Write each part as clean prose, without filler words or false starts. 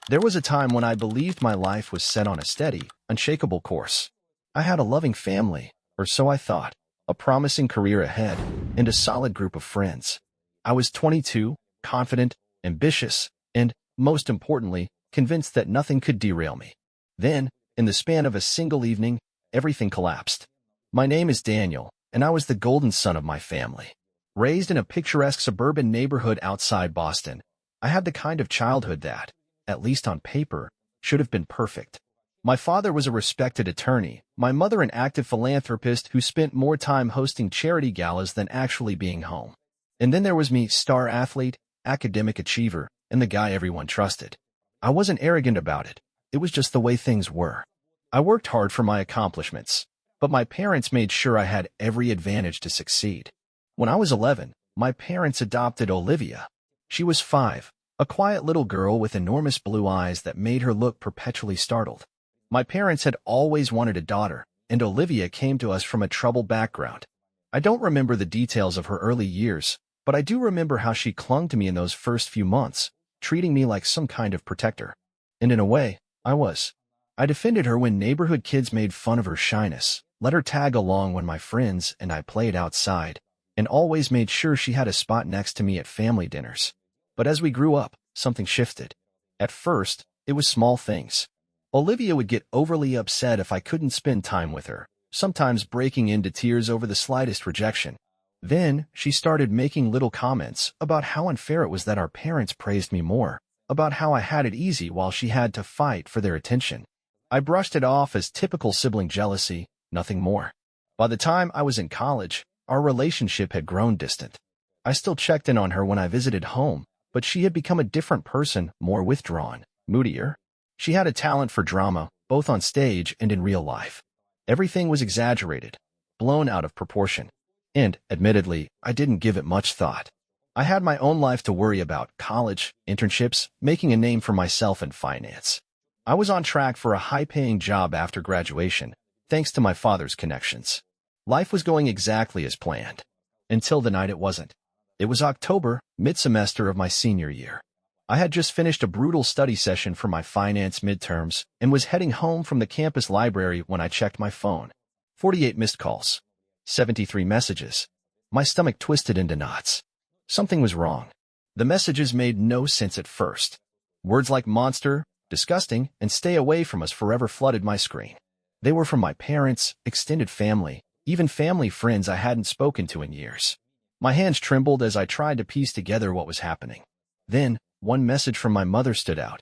There was a time when I believed my life was set on a steady, unshakable course. I had a loving family, or so I thought, a promising career ahead, and a solid group of friends. I was 22, confident, ambitious, and, most importantly, convinced that nothing could derail me. Then, in the span of a single evening, everything collapsed. My name is Daniel, and I was the golden son of my family. Raised in a picturesque suburban neighborhood outside Boston, I had the kind of childhood that, at least on paper, should have been perfect. My father was a respected attorney, my mother an active philanthropist who spent more time hosting charity galas than actually being home. And then there was me, star athlete, academic achiever, and the guy everyone trusted. I wasn't arrogant about it. It was just the way things were. I worked hard for my accomplishments, but my parents made sure I had every advantage to succeed. When I was 11, my parents adopted Olivia. She was 5, a quiet little girl with enormous blue eyes that made her look perpetually startled. My parents had always wanted a daughter, and Olivia came to us from a troubled background. I don't remember the details of her early years, but I do remember how she clung to me in those first few months, treating me like some kind of protector. And in a way, I was. I defended her when neighborhood kids made fun of her shyness, let her tag along when my friends and I played outside, and always made sure she had a spot next to me at family dinners. But as we grew up, something shifted. At first, it was small things. Olivia would get overly upset if I couldn't spend time with her, sometimes breaking into tears over the slightest rejection. Then, she started making little comments about how unfair it was that our parents praised me more, about how I had it easy while she had to fight for their attention. I brushed it off as typical sibling jealousy, nothing more. By the time I was in college, our relationship had grown distant. I still checked in on her when I visited home, but she had become a different person, more withdrawn, moodier. She had a talent for drama, both on stage and in real life. Everything was exaggerated, blown out of proportion. And, admittedly, I didn't give it much thought. I had my own life to worry about: college, internships, making a name for myself in finance. I was on track for a high-paying job after graduation, thanks to my father's connections. Life was going exactly as planned. Until the night it wasn't. It was October, mid-semester of my senior year. I had just finished a brutal study session for my finance midterms and was heading home from the campus library when I checked my phone. 48 missed calls. 73 messages. My stomach twisted into knots. Something was wrong. The messages made no sense at first. Words like monster, disgusting, and stay away from us forever flooded my screen. They were from my parents, extended family, even family friends I hadn't spoken to in years. My hands trembled as I tried to piece together what was happening. Then, one message from my mother stood out.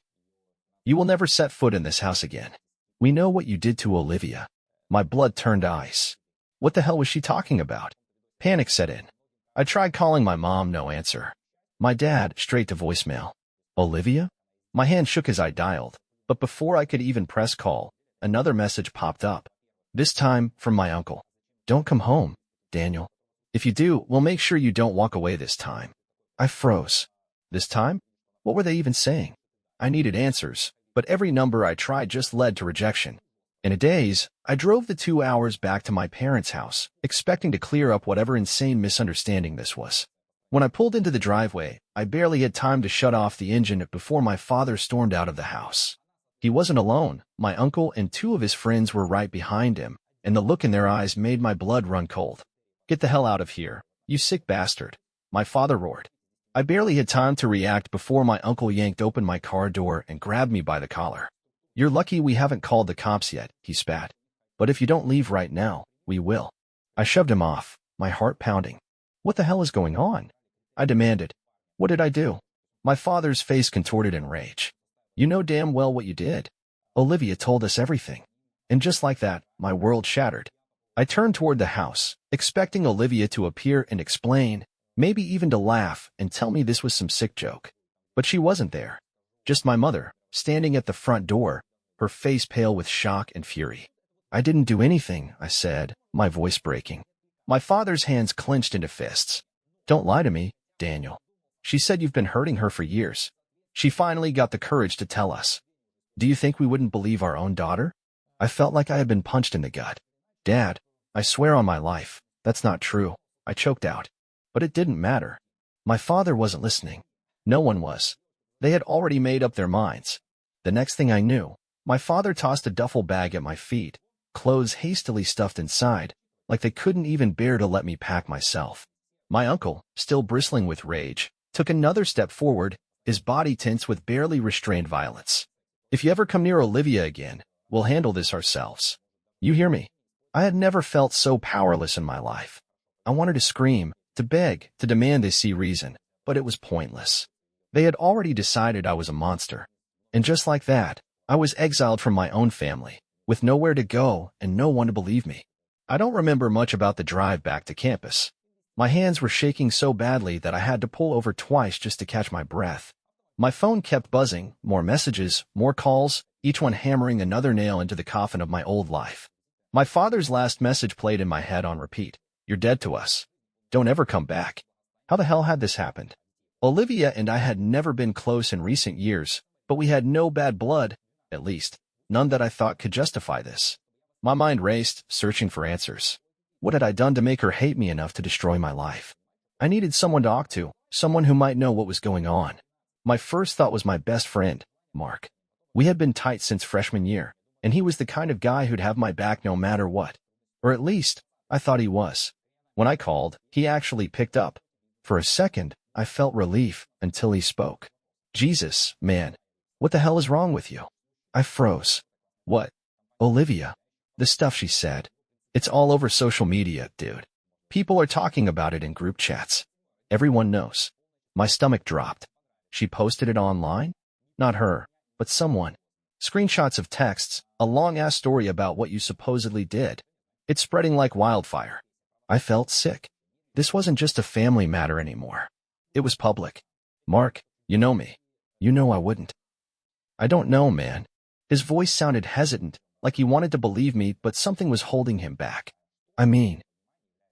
"You will never set foot in this house again. We know what you did to Olivia." My blood turned ice. What the hell was she talking about? Panic set in. I tried calling my mom, no answer. My dad, straight to voicemail. Olivia? My hand shook as I dialed, but before I could even press call, another message popped up. This time, from my uncle. "Don't come home, Daniel. If you do, we'll make sure you don't walk away this time." I froze. This time? What were they even saying? I needed answers, but every number I tried just led to rejection. In a daze, I drove the 2 hours back to my parents' house, expecting to clear up whatever insane misunderstanding this was. When I pulled into the driveway, I barely had time to shut off the engine before my father stormed out of the house. He wasn't alone. My uncle and 2 of his friends were right behind him, and the look in their eyes made my blood run cold. "Get the hell out of here, you sick bastard," my father roared. I barely had time to react before my uncle yanked open my car door and grabbed me by the collar. "You're lucky we haven't called the cops yet," he spat. "But if you don't leave right now, we will." I shoved him off, my heart pounding. "What the hell is going on?" I demanded. "What did I do?" My father's face contorted in rage. "You know damn well what you did. Olivia told us everything." And just like that, my world shattered. I turned toward the house, expecting Olivia to appear and explain, maybe even to laugh and tell me this was some sick joke. But she wasn't there. Just my mother, standing at the front door, her face pale with shock and fury. "I didn't do anything," I said, my voice breaking. My father's hands clenched into fists. "Don't lie to me, Daniel. She said you've been hurting her for years." She finally got the courage to tell us. "Do you think we wouldn't believe our own daughter?" I felt like I had been punched in the gut. "Dad, I swear on my life, that's not true," I choked out. But it didn't matter. My father wasn't listening. No one was. They had already made up their minds. The next thing I knew, my father tossed a duffel bag at my feet, clothes hastily stuffed inside, like they couldn't even bear to let me pack myself. My uncle, still bristling with rage, took another step forward, his body tense with barely restrained violence. "If you ever come near Olivia again, we'll handle this ourselves. You hear me?" I had never felt so powerless in my life. I wanted to scream, to beg, to demand they see reason, but it was pointless. They had already decided I was a monster. And just like that, I was exiled from my own family, with nowhere to go and no one to believe me. I don't remember much about the drive back to campus. My hands were shaking so badly that I had to pull over twice just to catch my breath. My phone kept buzzing, more messages, more calls, each one hammering another nail into the coffin of my old life. My father's last message played in my head on repeat. "You're dead to us. Don't ever come back." How the hell had this happened? Olivia and I had never been close in recent years, but we had no bad blood, at least, none that I thought could justify this. My mind raced, searching for answers. What had I done to make her hate me enough to destroy my life? I needed someone to talk to, someone who might know what was going on. My first thought was my best friend, Mark. We had been tight since freshman year, and he was the kind of guy who'd have my back no matter what. Or at least, I thought he was. When I called, he actually picked up. For a second, I felt relief until he spoke. "Jesus, man. What the hell is wrong with you?" I froze. "What? Olivia." The stuff she said. It's all over social media, dude. People are talking about it in group chats. Everyone knows. My stomach dropped. She posted it online? Not her, but someone. Screenshots of texts, a long-ass story about what you supposedly did. It's spreading like wildfire. I felt sick. This wasn't just a family matter anymore. It was public. "Mark, you know me. You know I wouldn't." "I don't know, man." His voice sounded hesitant, like he wanted to believe me, but something was holding him back. "I mean,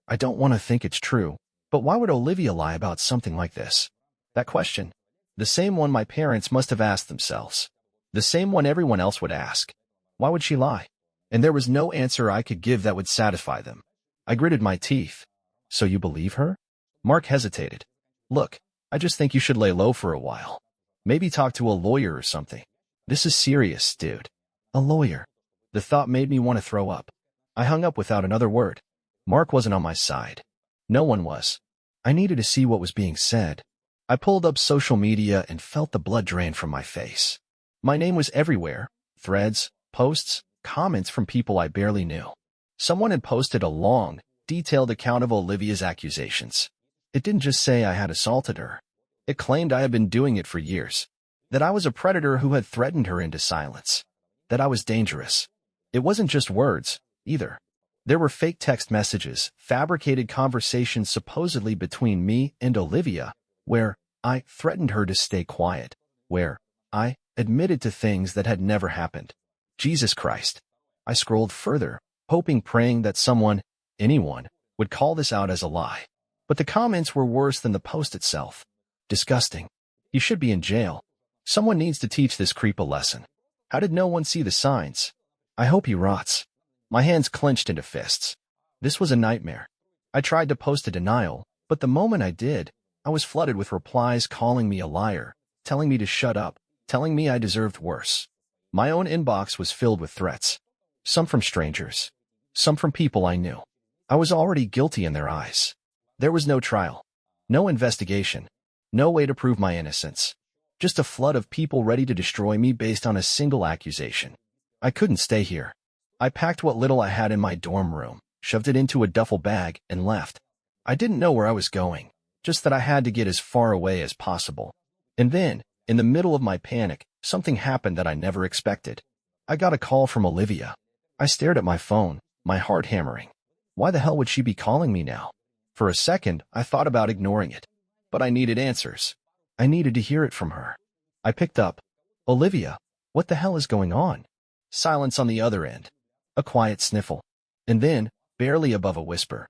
I don't want to think it's true, but why would Olivia lie about something like this?" That question. The same one my parents must have asked themselves. The same one everyone else would ask. Why would she lie? And there was no answer I could give that would satisfy them. I gritted my teeth. "So you believe her?" Mark hesitated. "Look, I just think you should lay low for a while. Maybe talk to a lawyer or something. This is serious, dude." A lawyer. The thought made me want to throw up. I hung up without another word. Mark wasn't on my side. No one was. I needed to see what was being said. I pulled up social media and felt the blood drain from my face. My name was everywhere. Threads, posts, comments from people I barely knew. Someone had posted a long, detailed account of Olivia's accusations. It didn't just say I had assaulted her. It claimed I had been doing it for years. That I was a predator who had threatened her into silence. That I was dangerous. It wasn't just words, either. There were fake text messages, fabricated conversations supposedly between me and Olivia, where I threatened her to stay quiet, where I admitted to things that had never happened. Jesus Christ. I scrolled further, hoping, praying that someone, anyone, would call this out as a lie. But the comments were worse than the post itself. Disgusting. He should be in jail. Someone needs to teach this creep a lesson. How did no one see the signs? I hope he rots. My hands clenched into fists. This was a nightmare. I tried to post a denial, but the moment I did, I was flooded with replies calling me a liar, telling me to shut up, telling me I deserved worse. My own inbox was filled with threats. Some from strangers. Some from people I knew. I was already guilty in their eyes. There was no trial. No investigation. No way to prove my innocence. Just a flood of people ready to destroy me based on a single accusation. I couldn't stay here. I packed what little I had in my dorm room, shoved it into a duffel bag, and left. I didn't know where I was going, just that I had to get as far away as possible. And then, in the middle of my panic, something happened that I never expected. I got a call from Olivia. I stared at my phone, my heart hammering. Why the hell would she be calling me now? For a second, I thought about ignoring it. But I needed answers. I needed to hear it from her. I picked up. "Olivia, what the hell is going on?" Silence on the other end. A quiet sniffle. And then, barely above a whisper.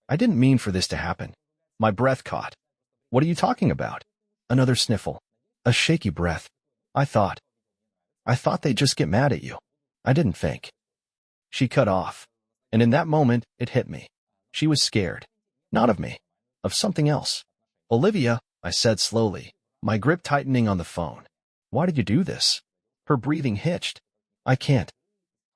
"I didn't mean for this to happen." My breath caught. "What are you talking about?" Another sniffle. A shaky breath. I thought they'd just get mad at you." I didn't think. She cut off. And in that moment, it hit me. She was scared. Not of me. Of something else. "Olivia," I said slowly, my grip tightening on the phone. "Why did you do this?" Her breathing hitched. I can't.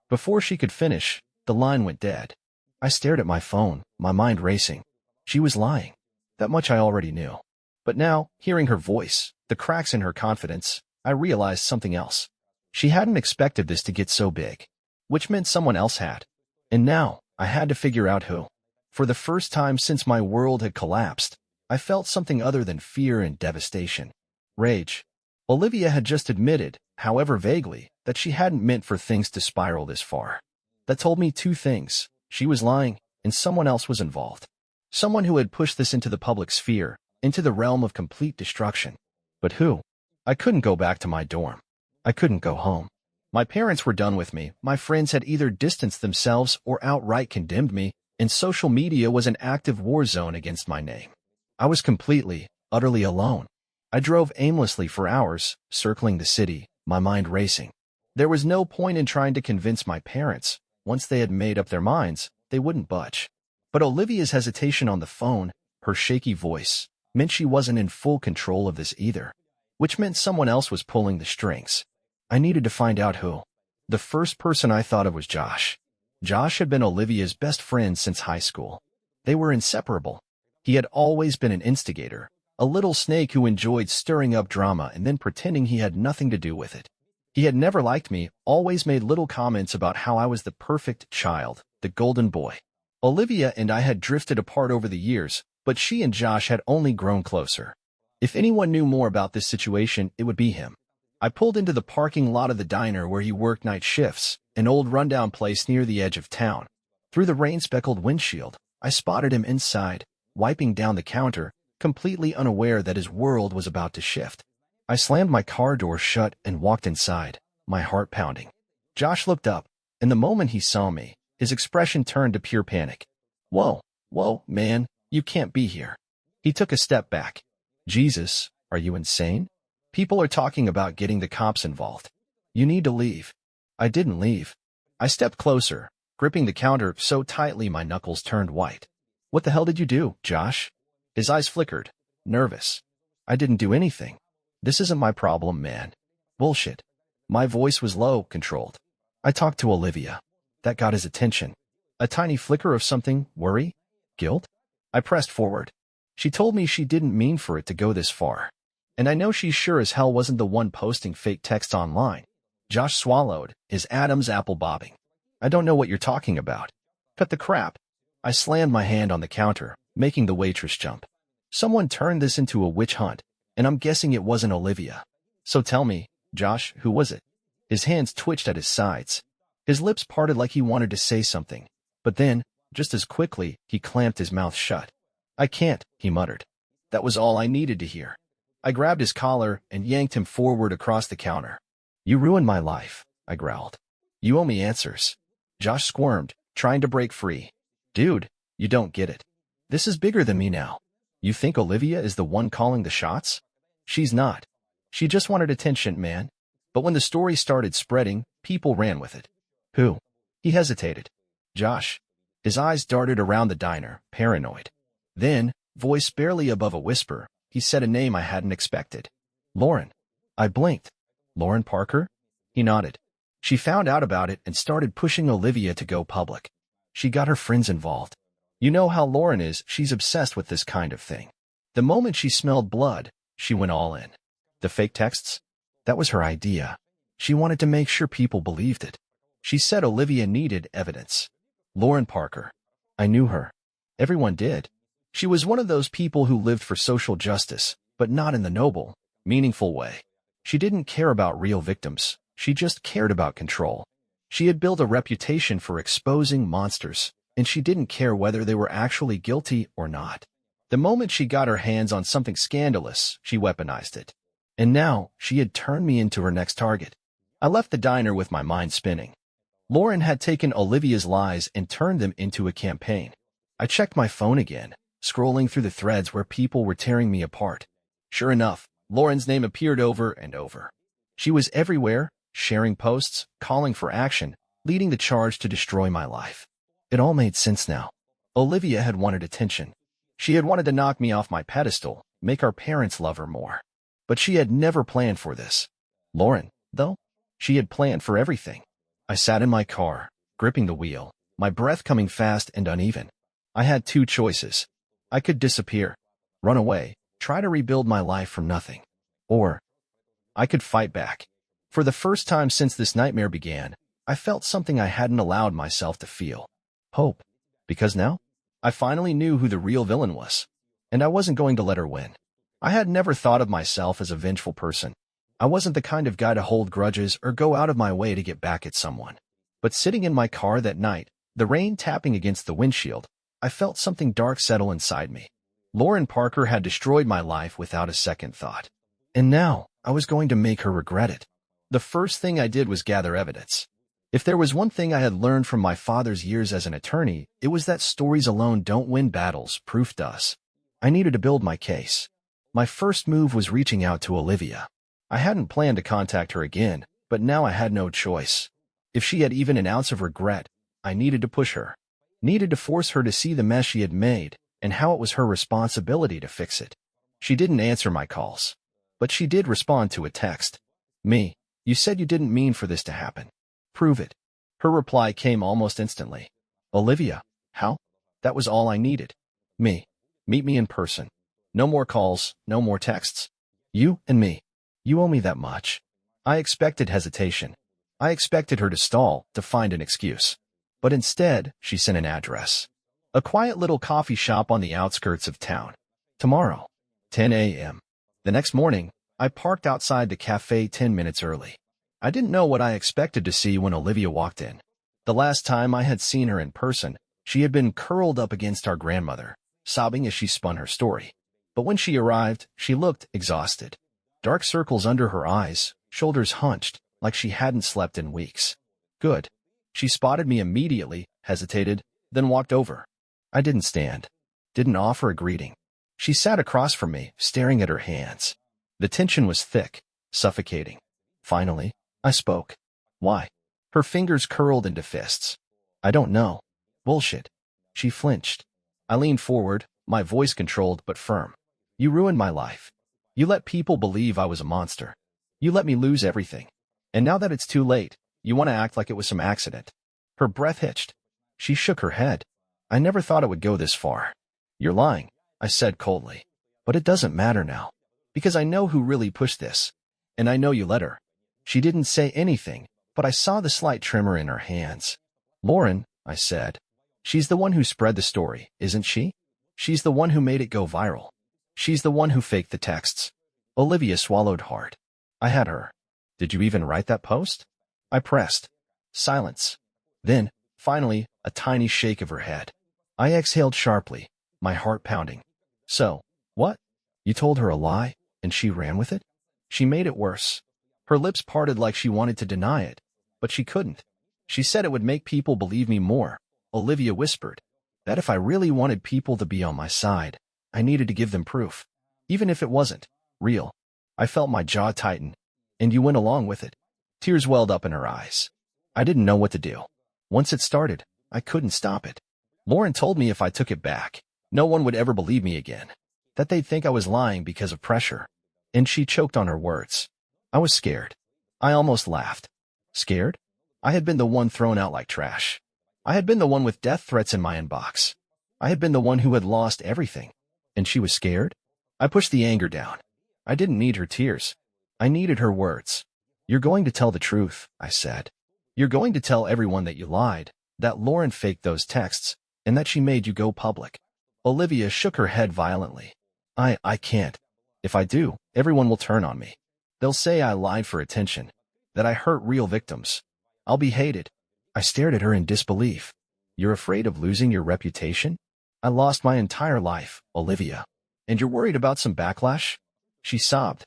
Before she could finish, the line went dead. I stared at my phone, my mind racing. She was lying. That much I already knew. But now, hearing her voice, the cracks in her confidence, I realized something else. She hadn't expected this to get so big, which meant someone else had. And now, I had to figure out who. For the first time since my world had collapsed, I felt something other than fear and devastation. Rage. Olivia had just admitted, however vaguely, that she hadn't meant for things to spiral this far. That told me two things. She was lying, and someone else was involved. Someone who had pushed this into the public sphere, into the realm of complete destruction. But who? I couldn't go back to my dorm. I couldn't go home. My parents were done with me, my friends had either distanced themselves or outright condemned me, and social media was an active war zone against my name. I was completely, utterly alone. I drove aimlessly for hours, circling the city, my mind racing. There was no point in trying to convince my parents. Once they had made up their minds, they wouldn't budge. But Olivia's hesitation on the phone, her shaky voice, meant she wasn't in full control of this either, which meant someone else was pulling the strings. I needed to find out who. The first person I thought of was Josh. Josh had been Olivia's best friend since high school. They were inseparable. He had always been an instigator, a little snake who enjoyed stirring up drama and then pretending he had nothing to do with it. He had never liked me, always made little comments about how I was the perfect child, the golden boy. Olivia and I had drifted apart over the years, but she and Josh had only grown closer. If anyone knew more about this situation, it would be him. I pulled into the parking lot of the diner where he worked night shifts, an old rundown place near the edge of town. Through the rain-speckled windshield, I spotted him inside, wiping down the counter, completely unaware that his world was about to shift. I slammed my car door shut and walked inside, my heart pounding. Josh looked up, and the moment he saw me, his expression turned to pure panic. Whoa, man, you can't be here. He took a step back. Jesus, are you insane? People are talking about getting the cops involved. You need to leave. I didn't leave. I stepped closer, gripping the counter so tightly my knuckles turned white. What the hell did you do, Josh? His eyes flickered, nervous. I didn't do anything. This isn't my problem, man. Bullshit. My voice was low, controlled. I talked to Olivia. That got his attention. A tiny flicker of something, worry? Guilt? I pressed forward. She told me she didn't mean for it to go this far. And I know she sure as hell wasn't the one posting fake text online. Josh swallowed, his Adam's apple bobbing. I don't know what you're talking about. Cut the crap. I slammed my hand on the counter, making the waitress jump. Someone turned this into a witch hunt, and I'm guessing it wasn't Olivia. So tell me, Josh, who was it? His hands twitched at his sides. His lips parted like he wanted to say something, but then, just as quickly, he clamped his mouth shut. I can't, he muttered. That was all I needed to hear. I grabbed his collar and yanked him forward across the counter. You ruined my life, I growled. You owe me answers. Josh squirmed, trying to break free. Dude, you don't get it. This is bigger than me now. You think Olivia is the one calling the shots? She's not. She just wanted attention, man. But when the story started spreading, people ran with it. Who? He hesitated. Josh. His eyes darted around the diner, paranoid. Then, voice barely above a whisper, he said a name I hadn't expected. Lauren. I blinked. Lauren Parker? He nodded. She found out about it and started pushing Olivia to go public. She got her friends involved. You know how Lauren is, she's obsessed with this kind of thing. The moment she smelled blood, she went all in. The fake texts? That was her idea. She wanted to make sure people believed it. She said Olivia needed evidence. Lauren Parker. I knew her. Everyone did. She was one of those people who lived for social justice, but not in the noble, meaningful way. She didn't care about real victims. She just cared about control. She had built a reputation for exposing monsters, and she didn't care whether they were actually guilty or not. The moment she got her hands on something scandalous, she weaponized it. And now, she had turned me into her next target. I left the diner with my mind spinning. Lauren had taken Olivia's lies and turned them into a campaign. I checked my phone again, scrolling through the threads where people were tearing me apart. Sure enough, Lauren's name appeared over and over. She was everywhere, sharing posts, calling for action, leading the charge to destroy my life. It all made sense now. Olivia had wanted attention. She had wanted to knock me off my pedestal, make our parents love her more. But she had never planned for this. Lauren, though? She had planned for everything. I sat in my car, gripping the wheel, my breath coming fast and uneven. I had two choices. I could disappear, run away, try to rebuild my life from nothing. Or I could fight back. For the first time since this nightmare began, I felt something I hadn't allowed myself to feel. Hope. Because now, I finally knew who the real villain was. And I wasn't going to let her win. I had never thought of myself as a vengeful person. I wasn't the kind of guy to hold grudges or go out of my way to get back at someone. But sitting in my car that night, the rain tapping against the windshield, I felt something dark settle inside me. Lauren Parker had destroyed my life without a second thought. And now, I was going to make her regret it. The first thing I did was gather evidence. If there was one thing I had learned from my father's years as an attorney, it was that stories alone don't win battles, proof does. I needed to build my case. My first move was reaching out to Olivia. I hadn't planned to contact her again, but now I had no choice. If she had even an ounce of regret, I needed to push her. Needed to force her to see the mess she had made and how it was her responsibility to fix it. She didn't answer my calls. But she did respond to a text. Me, you said you didn't mean for this to happen. Prove it. Her reply came almost instantly. Olivia, how? That was all I needed. Me, meet me in person. No more calls, no more texts. You and me. You owe me that much. I expected hesitation. I expected her to stall, to find an excuse. But instead, she sent an address. A quiet little coffee shop on the outskirts of town. Tomorrow, 10 a.m. The next morning, I parked outside the cafe 10 minutes early. I didn't know what I expected to see when Olivia walked in. The last time I had seen her in person, she had been curled up against our grandmother, sobbing as she spun her story. But when she arrived, she looked exhausted. Dark circles under her eyes, shoulders hunched, like she hadn't slept in weeks. Good. She spotted me immediately, hesitated, then walked over. I didn't stand. Didn't offer a greeting. She sat across from me, staring at her hands. The tension was thick, suffocating. Finally, I spoke. Why? Her fingers curled into fists. I don't know. Bullshit. She flinched. I leaned forward, my voice controlled but firm. You ruined my life. You let people believe I was a monster. You let me lose everything. And now that it's too late, you want to act like it was some accident. Her breath hitched. She shook her head. I never thought it would go this far. You're lying, I said coldly. But it doesn't matter now. Because I know who really pushed this. And I know you let her. She didn't say anything, but I saw the slight tremor in her hands. Lauren, I said. She's the one who spread the story, isn't she? She's the one who made it go viral. She's the one who faked the texts. Olivia swallowed hard. I had her. Did you even write that post? I pressed. Silence. Then, finally, a tiny shake of her head. I exhaled sharply, my heart pounding. So, what? You told her a lie, and she ran with it? She made it worse. Her lips parted like she wanted to deny it, but she couldn't. She said it would make people believe me more, Olivia whispered. That if I really wanted people to be on my side, I needed to give them proof. Even if it wasn't real. I felt my jaw tighten, and you went along with it. Tears welled up in her eyes. I didn't know what to do. Once it started, I couldn't stop it. Lauren told me if I took it back, no one would ever believe me again. That they'd think I was lying because of pressure. And she choked on her words. I was scared. I almost laughed. Scared? I had been the one thrown out like trash. I had been the one with death threats in my inbox. I had been the one who had lost everything. And she was scared? I pushed the anger down. I didn't need her tears. I needed her words. You're going to tell the truth, I said. You're going to tell everyone that you lied, that Lauren faked those texts, and that she made you go public. Olivia shook her head violently. I can't. If I do, everyone will turn on me. They'll say I lied for attention, that I hurt real victims. I'll be hated. I stared at her in disbelief. You're afraid of losing your reputation? I lost my entire life, Olivia. And you're worried about some backlash? She sobbed.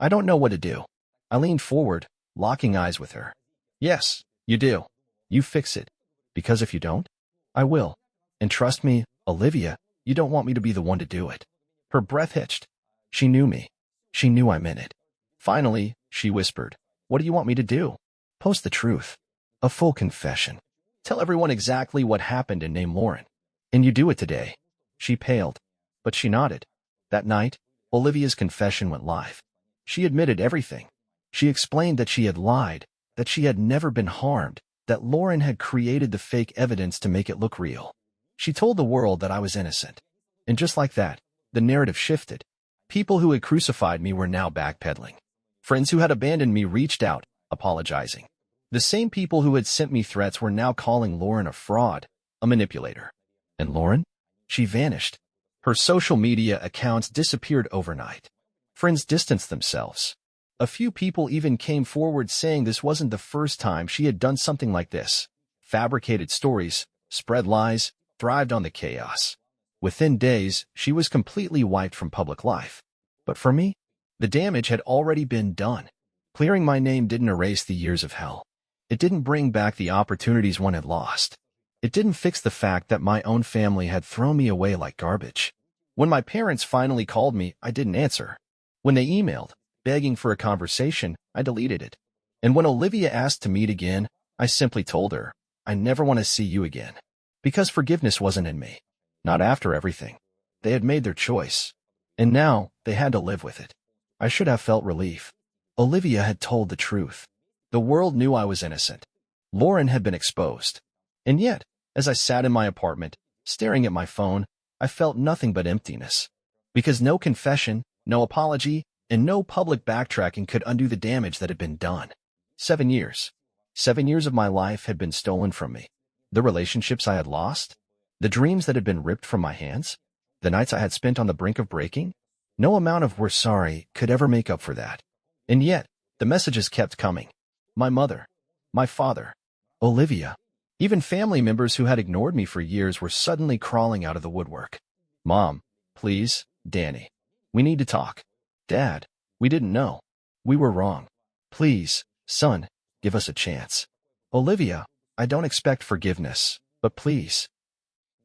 I don't know what to do. I leaned forward, locking eyes with her. Yes, you do. You fix it. Because if you don't, I will. And trust me, Olivia, you don't want me to be the one to do it. Her breath hitched. She knew me. She knew I meant it. Finally, she whispered, what do you want me to do? Post the truth. A full confession. Tell everyone exactly what happened and name Lauren. And you do it today. She paled, but she nodded. That night, Olivia's confession went live. She admitted everything. She explained that she had lied, that she had never been harmed, that Lauren had created the fake evidence to make it look real. She told the world that I was innocent. And just like that, the narrative shifted. People who had crucified me were now backpedaling. Friends who had abandoned me reached out, apologizing. The same people who had sent me threats were now calling Lauren a fraud, a manipulator. And Lauren? She vanished. Her social media accounts disappeared overnight. Friends distanced themselves. A few people even came forward saying this wasn't the first time she had done something like this. Fabricated stories, spread lies, thrived on the chaos. Within days, she was completely wiped from public life. But for me, the damage had already been done. Clearing my name didn't erase the years of hell. It didn't bring back the opportunities one had lost. It didn't fix the fact that my own family had thrown me away like garbage. When my parents finally called me, I didn't answer. When they emailed, begging for a conversation, I deleted it. And when Olivia asked to meet again, I simply told her, I never want to see you again. Because forgiveness wasn't in me. Not after everything. They had made their choice. And now, they had to live with it. I should have felt relief. Olivia had told the truth. The world knew I was innocent. Lauren had been exposed. And yet, as I sat in my apartment, staring at my phone, I felt nothing but emptiness. Because no confession, no apology, and no public backtracking could undo the damage that had been done. 7 years. 7 years of my life had been stolen from me. The relationships I had lost? The dreams that had been ripped from my hands? The nights I had spent on the brink of breaking? No amount of "we're sorry" could ever make up for that. And yet, the messages kept coming. My mother, my father, Olivia, even family members who had ignored me for years were suddenly crawling out of the woodwork. Mom, please, Danny. We need to talk. Dad, we didn't know. We were wrong. Please, son, give us a chance. Olivia, I don't expect forgiveness, but please.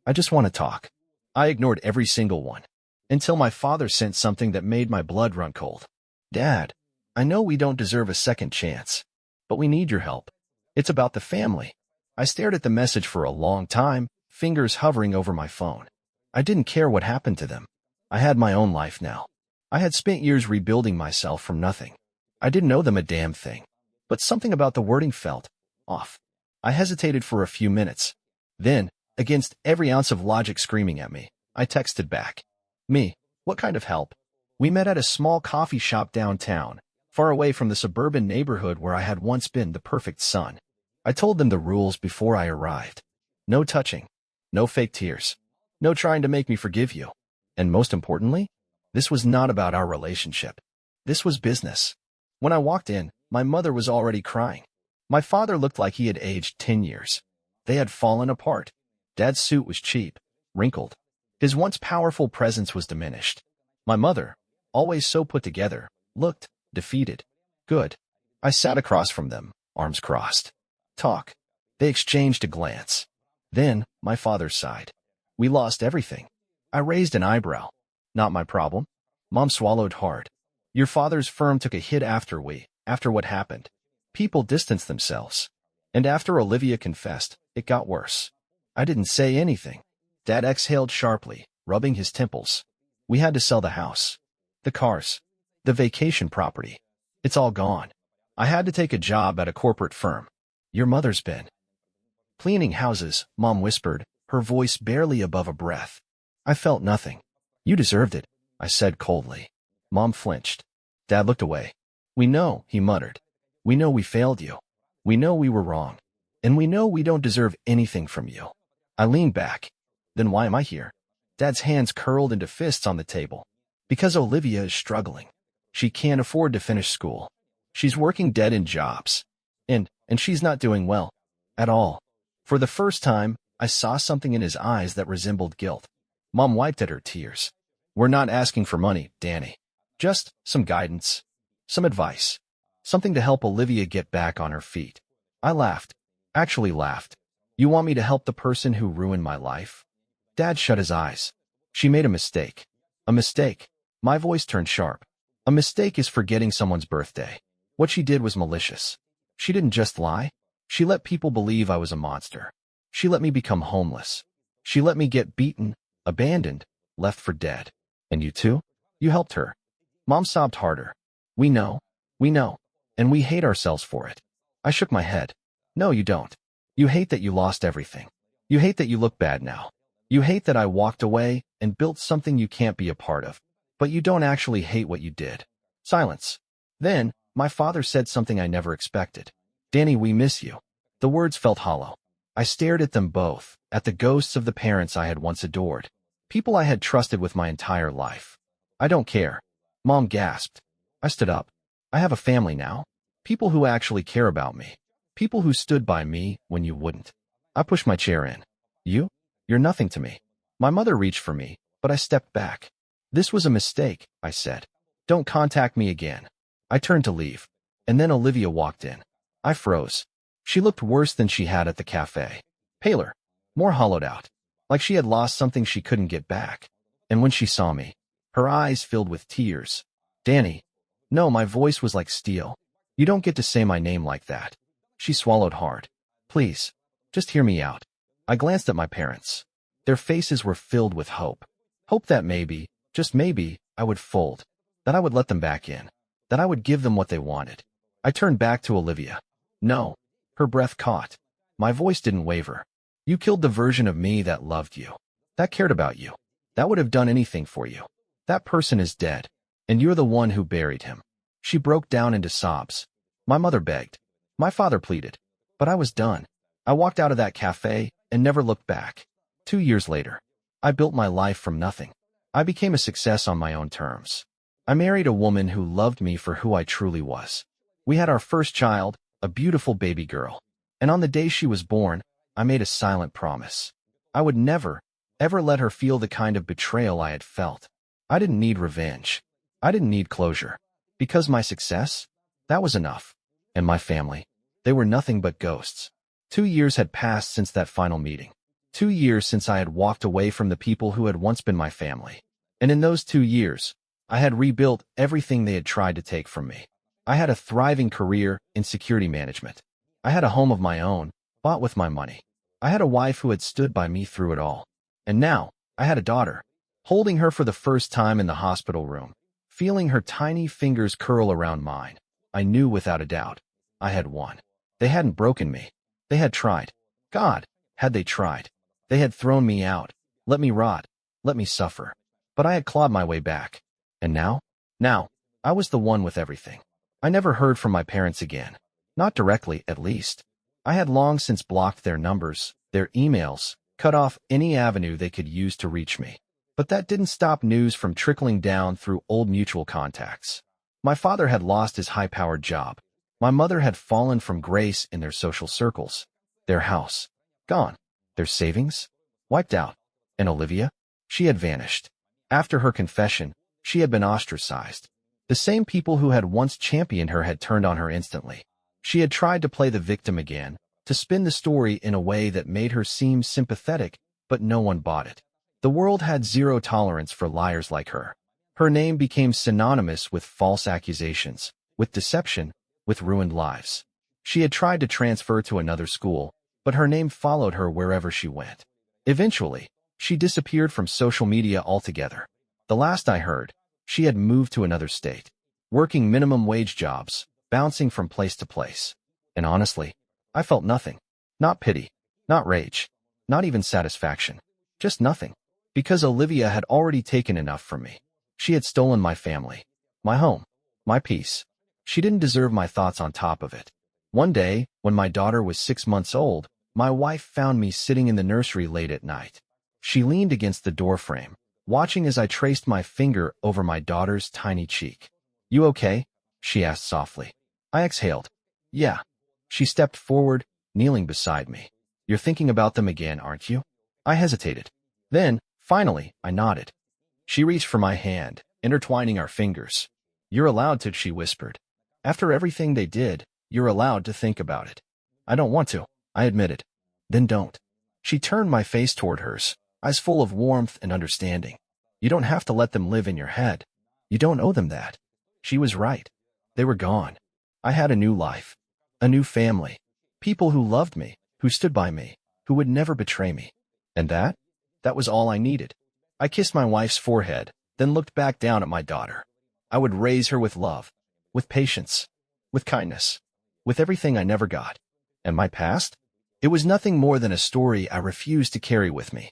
I just want to talk. I ignored every single one. Until my father sent something that made my blood run cold. Dad, I know we don't deserve a second chance, but we need your help. It's about the family. I stared at the message for a long time, fingers hovering over my phone. I didn't care what happened to them. I had my own life now. I had spent years rebuilding myself from nothing. I didn't owe them a damn thing. But something about the wording felt off. I hesitated for a few minutes. Then, against every ounce of logic screaming at me, I texted back. Me, what kind of help? We met at a small coffee shop downtown, far away from the suburban neighborhood where I had once been the perfect son. I told them the rules before I arrived. No touching. No fake tears. No trying to make me forgive you. And most importantly, this was not about our relationship. This was business. When I walked in, my mother was already crying. My father looked like he had aged 10 years. They had fallen apart. Dad's suit was cheap, wrinkled. His once powerful presence was diminished. My mother, always so put together, looked defeated. Good. I sat across from them, arms crossed. Talk. They exchanged a glance. Then, my father sighed. We lost everything. I raised an eyebrow. Not my problem. Mom swallowed hard. Your father's firm took a hit after what happened. People distanced themselves. And after Olivia confessed, it got worse. I didn't say anything. Dad exhaled sharply, rubbing his temples. We had to sell the house. The cars. The vacation property. It's all gone. I had to take a job at a corporate firm. Your mother's been cleaning houses, Mom whispered, her voice barely above a breath. I felt nothing. You deserved it, I said coldly. Mom flinched. Dad looked away. We know, he muttered. We know we failed you. We know we were wrong. And we know we don't deserve anything from you. I leaned back. Then why am I here? Dad's hands curled into fists on the table. Because Olivia is struggling. She can't afford to finish school. She's working dead-end jobs. And she's not doing well. At all. For the first time, I saw something in his eyes that resembled guilt. Mom wiped at her tears. We're not asking for money, Danny. Just some guidance. Some advice. Something to help Olivia get back on her feet. I laughed. Actually laughed. You want me to help the person who ruined my life? Dad shut his eyes. She made a mistake. A mistake. My voice turned sharp. A mistake is forgetting someone's birthday. What she did was malicious. She didn't just lie. She let people believe I was a monster. She let me become homeless. She let me get beaten, abandoned, left for dead. And you too? You helped her. Mom sobbed harder. We know. And we hate ourselves for it. I shook my head. No, you don't. You hate that you lost everything. You hate that you look bad now. You hate that I walked away and built something you can't be a part of. But you don't actually hate what you did. Silence. Then, my father said something I never expected. Danny, we miss you. The words felt hollow. I stared at them both, at the ghosts of the parents I had once adored. People I had trusted with my entire life. I don't care. Mom gasped. I stood up. I have a family now. People who actually care about me. People who stood by me when you wouldn't. I pushed my chair in. You? You're nothing to me. My mother reached for me, but I stepped back. This was a mistake, I said. Don't contact me again. I turned to leave. And then Olivia walked in. I froze. She looked worse than she had at the cafe. Paler. More hollowed out. Like she had lost something she couldn't get back. And when she saw me, her eyes filled with tears. Danny. No, my voice was like steel. You don't get to say my name like that. She swallowed hard. Please. Just hear me out. I glanced at my parents. Their faces were filled with hope. Hope that maybe, just maybe, I would fold. That I would let them back in. That I would give them what they wanted. I turned back to Olivia. No. Her breath caught. My voice didn't waver. You killed the version of me that loved you. That cared about you. That would have done anything for you. That person is dead. And you're the one who buried him. She broke down into sobs. My mother begged. My father pleaded. But I was done. I walked out of that cafe and never looked back. 2 years later, I built my life from nothing. I became a success on my own terms. I married a woman who loved me for who I truly was. We had our first child, a beautiful baby girl. And on the day she was born, I made a silent promise. I would never, ever let her feel the kind of betrayal I had felt. I didn't need revenge. I didn't need closure. Because my success? That was enough. And my family? They were nothing but ghosts. 2 years had passed since that final meeting. 2 years since I had walked away from the people who had once been my family. And in those 2 years, I had rebuilt everything they had tried to take from me. I had a thriving career in security management. I had a home of my own, bought with my money. I had a wife who had stood by me through it all. And now, I had a daughter. Holding her for the first time in the hospital room, feeling her tiny fingers curl around mine, I knew without a doubt, I had won. They hadn't broken me. They had tried. God, had they tried. They had thrown me out, let me rot, let me suffer. But I had clawed my way back. And now? Now, I was the one with everything. I never heard from my parents again. Not directly, at least. I had long since blocked their numbers, their emails, cut off any avenue they could use to reach me. But that didn't stop news from trickling down through old mutual contacts. My father had lost his high-powered job. My mother had fallen from grace in their social circles. Their house, gone. Their savings, wiped out. And Olivia? She had vanished. After her confession, she had been ostracized. The same people who had once championed her had turned on her instantly. She had tried to play the victim again, to spin the story in a way that made her seem sympathetic, but no one bought it. The world had zero tolerance for liars like her. Her name became synonymous with false accusations, with deception, with ruined lives. She had tried to transfer to another school, but her name followed her wherever she went. Eventually, she disappeared from social media altogether. The last I heard, she had moved to another state, working minimum wage jobs, bouncing from place to place. And honestly, I felt nothing. Not pity, not rage, not even satisfaction. Just nothing. Because Olivia had already taken enough from me. She had stolen my family, my home, my peace. She didn't deserve my thoughts on top of it. One day, when my daughter was 6 months old, my wife found me sitting in the nursery late at night. She leaned against the doorframe, watching as I traced my finger over my daughter's tiny cheek. You okay? She asked softly. I exhaled. Yeah. She stepped forward, kneeling beside me. You're thinking about them again, aren't you? I hesitated. Then, finally, I nodded. She reached for my hand, intertwining our fingers. You're allowed to, she whispered. After everything they did, you're allowed to think about it. I don't want to, I admitted. Then don't. She turned my face toward hers, eyes full of warmth and understanding. You don't have to let them live in your head. You don't owe them that. She was right. They were gone. I had a new life, a new family, people who loved me, who stood by me, who would never betray me. And that was all I needed. I kissed my wife's forehead, then looked back down at my daughter. I would raise her with love, with patience, with kindness. with everything I never got. And my past? It was nothing more than a story I refused to carry with me.